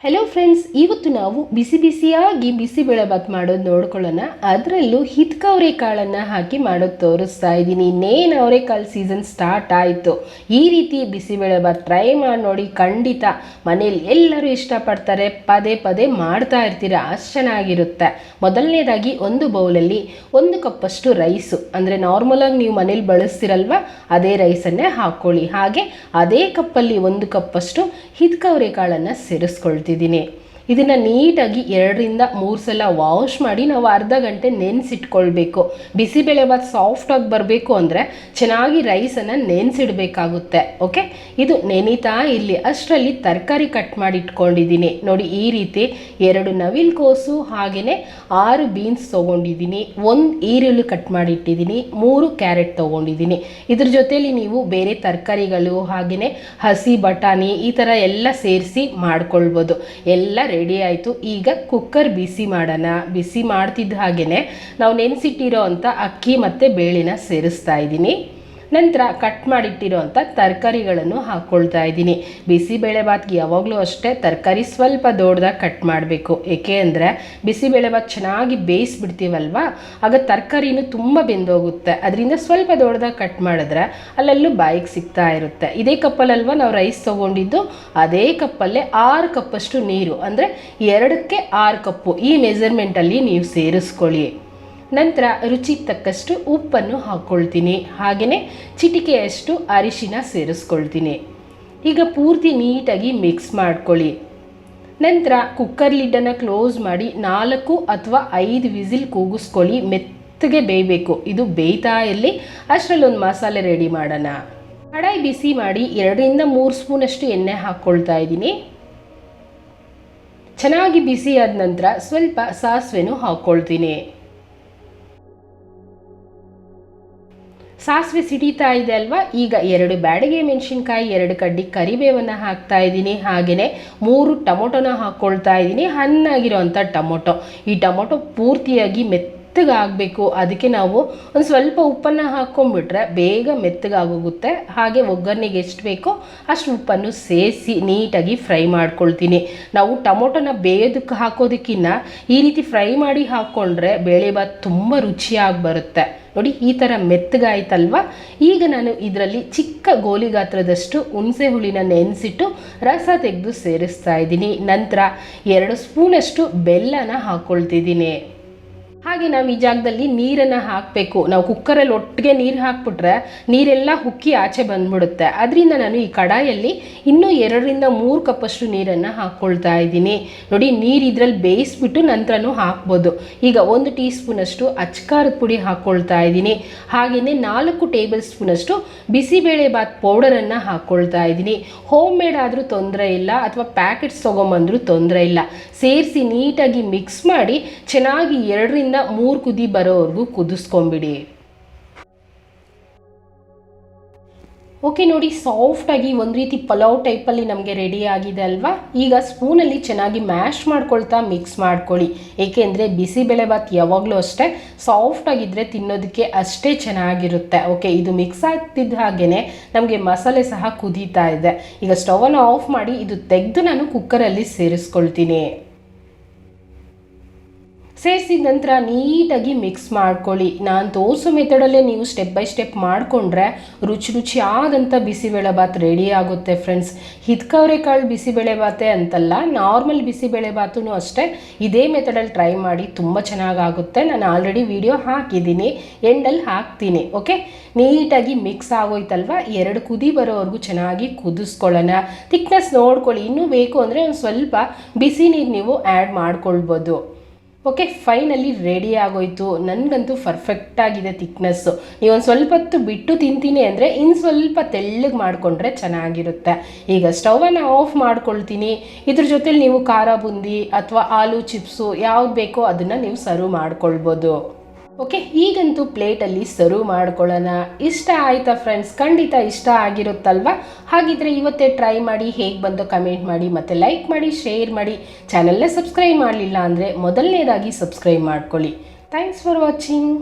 Hello friends, ಇವತ್ತು ನಾವು ಬಿಸಿ ಬಿಸಿಯಾಗಿ ಬಿಸಿಬೇಳೆಬಾತ್ ಮಾಡೋದು ನೋಡ್ಕೊಳ್ಳೋಣ. ಅದರಲ್ಲೂ ಹಿತ್ಕವರೆಕಾಳನ್ನು ಹಾಕಿ ಮಾಡೋದು ತೋರಿಸ್ತಾ ಇದ್ದೀನಿ. ಇನ್ನೇನು ಅವರೆಕಾಳು ಸೀಸನ್ ಸ್ಟಾರ್ಟ್ ಆಯಿತು. ಈ ರೀತಿ ಬಿಸಿಬೇಳೆಬಾತ್ ಟ್ರೈ ಮಾಡಿ ನೋಡಿ, ಖಂಡಿತ ಮನೇಲಿ ಎಲ್ಲರೂ ಇಷ್ಟಪಡ್ತಾರೆ. ಪದೇ ಪದೇ ಮಾಡ್ತಾ ಇರ್ತೀರ, ಅಷ್ಟು ಚೆನ್ನಾಗಿರುತ್ತೆ. ಮೊದಲನೇದಾಗಿ ಒಂದು ಬೌಲಲ್ಲಿ 1 ಕಪ್ಪಷ್ಟು ರೈಸು, ಅಂದರೆ ನಾರ್ಮಲಾಗಿ ನೀವು ಮನೇಲಿ ಬಳಸ್ತಿರಲ್ವ ಅದೇ ರೈಸನ್ನೇ ಹಾಕ್ಕೊಳ್ಳಿ. ಹಾಗೆ ಅದೇ ಕಪ್ಪಲ್ಲಿ 1 ಕಪ್ಪಷ್ಟು ಹಿತ್ಕವರೆಕಾಳನ್ನು ಸೇರಿಸ್ಕೊಳ್ತೀವಿ. ಇದನ್ನು ನೀಟಾಗಿ 2 ರಿಂದ 3 ಸಲ ವಾಶ್ ಮಾಡಿ ನಾವು ಅರ್ಧ ಗಂಟೆ ನೆನೆಸಿಟ್ಕೊಳ್ಬೇಕು. ಬಿಸಿಬೇಳೆಬಾತ್ ಸಾಫ್ಟಾಗಿ ಬರಬೇಕು ಅಂದರೆ ಚೆನ್ನಾಗಿ ರೈಸನ್ನು ನೆನೆಸಿಡಬೇಕಾಗುತ್ತೆ. ಓಕೆ, ಇದು ನೆನೀತಾ ಇರಲಿ. ಅಷ್ಟರಲ್ಲಿ ತರಕಾರಿ ಕಟ್ ಮಾಡಿ ಇಟ್ಕೊಂಡಿದ್ದೀನಿ ನೋಡಿ. ಈ ರೀತಿ 2 ನವಿಲುಕೋಸು, ಹಾಗೆಯೇ 6 ಬೀನ್ಸ್ ತೊಗೊಂಡಿದ್ದೀನಿ, 1 ಈರುಳ್ಳಿ ಕಟ್ ಮಾಡಿ ಇಟ್ಟಿದ್ದೀನಿ, 3 ಕ್ಯಾರೆಟ್ ತೊಗೊಂಡಿದ್ದೀನಿ. ಇದ್ರ ಜೊತೆಯಲ್ಲಿ ನೀವು ಬೇರೆ ತರಕಾರಿಗಳು ಹಾಗೆಯೇ ಹಸಿ ಬಟಾಣಿ ಈ ಥರ ಎಲ್ಲ ಸೇರಿಸಿ ಮಾಡ್ಕೊಳ್ಬೋದು. ಎಲ್ಲ ರೆಡಿ ಆಯಿತು. ಈಗ ಕುಕ್ಕರ್ ಬಿಸಿ ಮಾಡೋಣ. ಬಿಸಿ ಮಾಡ್ತಿದ್ದ ಹಾಗೆಯೇ ನಾವು ನೆನೆಸಿಟ್ಟಿರೋ ಅಂಥ ಅಕ್ಕಿ ಮತ್ತು ಬೇಳೆನ ಸೇರಿಸ್ತಾ ಇದ್ದೀನಿ. ನಂತರ ಕಟ್ ಮಾಡಿಟ್ಟಿರೋ ಅಂಥ ತರಕಾರಿಗಳನ್ನು ಹಾಕ್ಕೊಳ್ತಾ ಇದ್ದೀನಿ. ಬಿಸಿಬೇಳೆಬಾತ್ಗೆ ಯಾವಾಗಲೂ ಅಷ್ಟೇ ತರಕಾರಿ ಸ್ವಲ್ಪ ದೊಡ್ಡದಾಗಿ ಕಟ್ ಮಾಡಬೇಕು. ಏಕೆ ಅಂದರೆ ಬಿಸಿಬೇಳೆಬಾತ್ ಚೆನ್ನಾಗಿ ಬೇಯಿಸ್ಬಿಡ್ತೀವಲ್ವ, ಆಗ ತರಕಾರಿನೂ ತುಂಬ ಬೆಂದೋಗುತ್ತೆ. ಅದರಿಂದ ಸ್ವಲ್ಪ ದೊಡ್ಡದಾಗಿ ಕಟ್ ಮಾಡಿದ್ರೆ ಅಲ್ಲೆಲ್ಲೂ ಬಾಯಿಗೆ ಸಿಗ್ತಾ ಇರುತ್ತೆ. ಇದೇ ಕಪ್ಪಲ್ಲಲ್ವ ನಾವು ರೈಸ್ ತೊಗೊಂಡಿದ್ದು, ಅದೇ ಕಪ್ಪಲ್ಲೇ 6 ಕಪ್ಪಷ್ಟು ನೀರು, ಅಂದರೆ 2ಕ್ಕೆ 6 ಕಪ್ಪು ಈ ಮೆಜರ್ಮೆಂಟಲ್ಲಿ ನೀವು ಸೇರಿಸ್ಕೊಳ್ಳಿ. ನಂತರ ರುಚಿಗೆ ತಕ್ಕಷ್ಟು ಉಪ್ಪನ್ನು ಹಾಕ್ಕೊಳ್ತೀನಿ. ಹಾಗೆಯೇ ಚಿಟಿಕೆಯಷ್ಟು ಅರಿಶಿನ ಸೇರಿಸ್ಕೊಳ್ತೀನಿ. ಈಗ ಪೂರ್ತಿ ನೀಟಾಗಿ ಮಿಕ್ಸ್ ಮಾಡ್ಕೊಳ್ಳಿ. ನಂತರ ಕುಕ್ಕರ್ ಲಿಡ್ಡನ್ನು ಕ್ಲೋಸ್ ಮಾಡಿ 4 ಅಥವಾ 5 ವಿಸಿಲ್ ಕೂಗಿಸ್ಕೊಳ್ಳಿ. ಮೆತ್ತಗೆ ಬೇಯಬೇಕು. ಇದು ಬೇಯ್ತಾ ಇರಲಿ, ಅಷ್ಟರಲ್ಲಿ ಒಂದು ಮಸಾಲೆ ರೆಡಿ ಮಾಡೋಣ. ಕಡಾಯಿ ಬಿಸಿ ಮಾಡಿ 2 ರಿಂದ 3 ಸ್ಪೂನಷ್ಟು ಎಣ್ಣೆ ಹಾಕ್ಕೊಳ್ತಾ ಇದ್ದೀನಿ. ಚೆನ್ನಾಗಿ ಬಿಸಿ ಆದ ನಂತರ ಸ್ವಲ್ಪ ಸಾಸಿವೆನೂ ಹಾಕ್ಕೊಳ್ತೀನಿ. ಸಾಸಿವೆ ಸಿಡಿತಾ ಇದೆ ಅಲ್ವಾ, ಈಗ 2 ಬ್ಯಾಡಗೆ ಮೆಣಸಿನ್ಕಾಯಿ, 2 ಕಡ್ಡಿ ಕರಿಬೇವನ್ನು ಹಾಕ್ತಾ ಇದ್ದೀನಿ. ಹಾಗೆಯೇ 3 ಟೊಮೊಟೊನ ಹಾಕ್ಕೊಳ್ತಾ ಇದ್ದೀನಿ. ಹಣ್ಣಾಗಿರೋವಂಥ ಟೊಮೊಟೊ. ಈ ಟೊಮೊಟೊ ಪೂರ್ತಿಯಾಗಿ ಮೆತ್ತಗಾಗಬೇಕು. ಅದಕ್ಕೆ ನಾವು ಒಂದು ಸ್ವಲ್ಪ ಉಪ್ಪನ್ನು ಹಾಕ್ಕೊಂಡ್ಬಿಟ್ರೆ ಬೇಗ ಮೆತ್ತಗಾಗೋಗುತ್ತೆ. ಹಾಗೆ ಒಗ್ಗರಣೆಗೆ ಎಷ್ಟು ಬೇಕೋ ಅಷ್ಟು ಉಪ್ಪನ್ನು ಸೇರಿಸಿ ನೀಟಾಗಿ ಫ್ರೈ ಮಾಡ್ಕೊಳ್ತೀನಿ. ನಾವು ಟೊಮೊಟೊನ ಬೇಯೋದಕ್ಕೆ ಹಾಕೋದಕ್ಕಿಂತ ಈ ರೀತಿ ಫ್ರೈ ಮಾಡಿ ಹಾಕ್ಕೊಂಡ್ರೆ ಬೇಳೆಬಾತ್ ತುಂಬ ರುಚಿಯಾಗಿ ಬರುತ್ತೆ. ನೋಡಿ, ಈ ಥರ ಮೆತ್ತಗಾಯ್ತಲ್ವ. ಈಗ ನಾನು ಇದರಲ್ಲಿ ಚಿಕ್ಕ ಗೋಲಿ ಗಾತ್ರದಷ್ಟು ಹುಣಸೆ ಹುಳಿನ ನೆನೆಸಿಟ್ಟು ರಸ ತೆಗೆದು ಸೇರಿಸ್ತಾ ಇದ್ದೀನಿ. ನಂತರ 2 ಸ್ಪೂನಷ್ಟು ಬೆಲ್ಲನ ಹಾಕ್ಕೊಳ್ತಿದ್ದೀನಿ. ಹಾಗೆ ನಾವು ಈ ಜಾಗದಲ್ಲಿ ನೀರನ್ನು ಹಾಕಬೇಕು. ನಾವು ಕುಕ್ಕರಲ್ಲಿ ಒಟ್ಟಿಗೆ ನೀರು ಹಾಕ್ಬಿಟ್ರೆ ನೀರೆಲ್ಲ ಹುಕ್ಕಿ ಆಚೆ ಬಂದ್ಬಿಡುತ್ತೆ. ಅದರಿಂದ ನಾನು ಈ ಕಡಾಯಲ್ಲಿ ಇನ್ನೂ 2 ರಿಂದ 3 ಕಪ್ಪಷ್ಟು ನೀರನ್ನು ಹಾಕ್ಕೊಳ್ತಾ ಇದ್ದೀನಿ. ನೋಡಿ, ನೀರು ಇದರಲ್ಲಿ ಬೇಯಿಸ್ಬಿಟ್ಟು ನಂತರನೂ ಹಾಕ್ಬೋದು. ಈಗ 1 ಟೀ ಸ್ಪೂನಷ್ಟು ಅಚ್ಕಾರದ ಪುಡಿ ಹಾಕ್ಕೊಳ್ತಾ ಇದ್ದೀನಿ. ಹಾಗೆಯೇ 4 ಟೇಬಲ್ ಸ್ಪೂನಷ್ಟು ಬಿಸಿಬೇಳೆಬಾತ್ ಪೌಡರನ್ನು ಹಾಕ್ಕೊಳ್ತಾ ಇದ್ದೀನಿ. ಹೋಮ್ ಮೇಡ್ ಆದರೂ ತೊಂದರೆ ಇಲ್ಲ, ಅಥವಾ ಪ್ಯಾಕೆಟ್ಸ್ ತೊಗೊಂಬಂದರೂ ತೊಂದರೆ ಇಲ್ಲ. ಸೇರಿಸಿ ನೀಟಾಗಿ ಮಿಕ್ಸ್ ಮಾಡಿ ಚೆನ್ನಾಗಿ 2 ರಿಂದ 3 ಕುದಿ ಬರೋವರೆಗೂ ಕುದಿಸ್ಕೊಂಬಿಡಿ. ಓಕೆ, ನೋಡಿ ಸಾಫ್ಟಾಗಿ ಒಂದು ರೀತಿ ಪಲಾವ್ ಟೈಪಲ್ಲಿ ನಮಗೆ ರೆಡಿ ಆಗಿದೆ ಅಲ್ವಾ. ಈಗ ಸ್ಪೂನಲ್ಲಿ ಚೆನ್ನಾಗಿ ಮ್ಯಾಶ್ ಮಾಡ್ಕೊಳ್ತಾ ಮಿಕ್ಸ್ ಮಾಡ್ಕೊಳ್ಳಿ. ಏಕೆಂದರೆ ಬಿಸಿಬೇಳೆಬಾತ್ ಯಾವಾಗಲೂ ಅಷ್ಟೇ ಸಾಫ್ಟಾಗಿದ್ದರೆ ತಿನ್ನೋದಕ್ಕೆ ಅಷ್ಟೇ ಚೆನ್ನಾಗಿರುತ್ತೆ. ಓಕೆ, ಇದು ಮಿಕ್ಸ್ ಆಗ್ತಿದ್ದ ಹಾಗೆಯೇ ನಮಗೆ ಮಸಾಲೆ ಸಹ ಕುದೀತಾ ಇದೆ. ಈಗ ಸ್ಟವನ್ನು ಆಫ್ ಮಾಡಿ ಇದು ತೆಗೆದು ನಾನು ಕುಕ್ಕರಲ್ಲಿ ಸೇರಿಸ್ಕೊಳ್ತೀನಿ. ಸೇರಿಸಿದ ನಂತರ ನೀಟಾಗಿ ಮಿಕ್ಸ್ ಮಾಡ್ಕೊಳ್ಳಿ. ನಾನು ತೋರಿಸೋ ಮೆಥಡಲ್ಲೇ ನೀವು ಸ್ಟೆಪ್ ಬೈ ಸ್ಟೆಪ್ ಮಾಡಿಕೊಂಡ್ರೆ ರುಚಿಯಾದಂಥ ಬಿಸಿಬೇಳೆಬಾತ್ ರೆಡಿ ಆಗುತ್ತೆ ಫ್ರೆಂಡ್ಸ್. ಹಿತ್ಕವರೆಕಾಳು ಬಿಸಿಬೇಳೆಬಾತೇ ಅಂತಲ್ಲ, ನಾರ್ಮಲ್ ಬಿಸಿಬೇಳೆಬಾತೂ ಅಷ್ಟೇ ಇದೇ ಮೆಥಡಲ್ಲಿ ಟ್ರೈ ಮಾಡಿ, ತುಂಬ ಚೆನ್ನಾಗಾಗುತ್ತೆ. ನಾನು ಆಲ್ರೆಡಿ ವಿಡಿಯೋ ಹಾಕಿದ್ದೀನಿ, ಎಂಡಲ್ಲಿ ಹಾಕ್ತೀನಿ. ಓಕೆ, ನೀಟಾಗಿ ಮಿಕ್ಸ್ ಆಗೋಯ್ತಲ್ವ. 2 ಕುದಿ ಬರೋವರೆಗೂ ಚೆನ್ನಾಗಿ ಕುದಿಸ್ಕೊಳ್ಳೋಣ. ಥಿಕ್ನೆಸ್ ನೋಡ್ಕೊಳ್ಳಿ. ಇನ್ನೂ ಬೇಕು ಅಂದರೆ ಒಂದು ಸ್ವಲ್ಪ ಬಿಸಿ ನೀರು ನೀವು ಆ್ಯಡ್ ಮಾಡ್ಕೊಳ್ಬೋದು. ಓಕೆ, ಫೈನಲಿ ರೆಡಿ ಆಗೋಯ್ತು. ನನಗಂತೂ ಪರ್ಫೆಕ್ಟಾಗಿದೆ ಥಿಕ್ನೆಸ್ಸು. ನೀವೊಂದು ಸ್ವಲ್ಪ ಹೊತ್ತು ಬಿಟ್ಟು ತಿಂತೀನಿ ಅಂದರೆ ಇನ್ನು ಸ್ವಲ್ಪ ತೆಳ್ಳಗೆ ಮಾಡಿಕೊಂಡ್ರೆ ಚೆನ್ನಾಗಿರುತ್ತೆ. ಈಗ ಸ್ಟವನ್ನು ಆಫ್ ಮಾಡ್ಕೊಳ್ತೀನಿ. ಇದ್ರ ಜೊತೆಲಿ ನೀವು ಖಾರ ಬುಂದಿ ಅಥವಾ ಆಲೂ ಚಿಪ್ಸು ಯಾವ್ದು ಬೇಕೋ ಅದನ್ನು ನೀವು ಸರ್ವ್ ಮಾಡ್ಕೊಳ್ಬೋದು. ಓಕೆ, ಈಗಂತೂ ಪ್ಲೇಟಲ್ಲಿ ಸರ್ವ್ ಮಾಡ್ಕೊಳ್ಳೋಣ. ಇಷ್ಟ ಆಯಿತಾ ಫ್ರೆಂಡ್ಸ್? ಖಂಡಿತ ಇಷ್ಟ ಆಗಿರುತ್ತಲ್ವ. ಹಾಗಿದ್ರೆ ಇವತ್ತೇ ಟ್ರೈ ಮಾಡಿ, ಹೇಗೆ ಬಂದೋ ಕಮೆಂಟ್ ಮಾಡಿ, ಮತ್ತು ಲೈಕ್ ಮಾಡಿ, ಶೇರ್ ಮಾಡಿ. ಚಾನಲ್ನೇ ಸಬ್ಸ್ಕ್ರೈಬ್ ಮಾಡಲಿಲ್ಲ ಅಂದರೆ ಮೊದಲನೇದಾಗಿ ಸಬ್ಸ್ಕ್ರೈಬ್ ಮಾಡ್ಕೊಳ್ಳಿ. Thanks for watching.